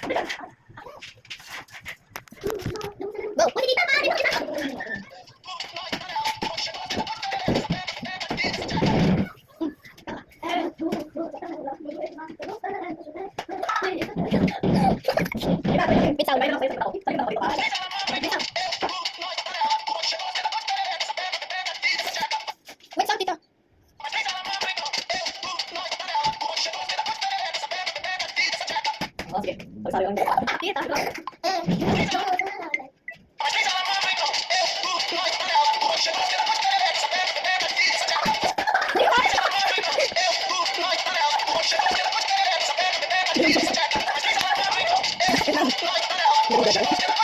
Go, pwede dito pa, dito kita. Bitaw, may mga bitaw. Bitaw. Wait, saan dito? Oh, sige. Pagsabi lang dito. Dito, dito. Dito.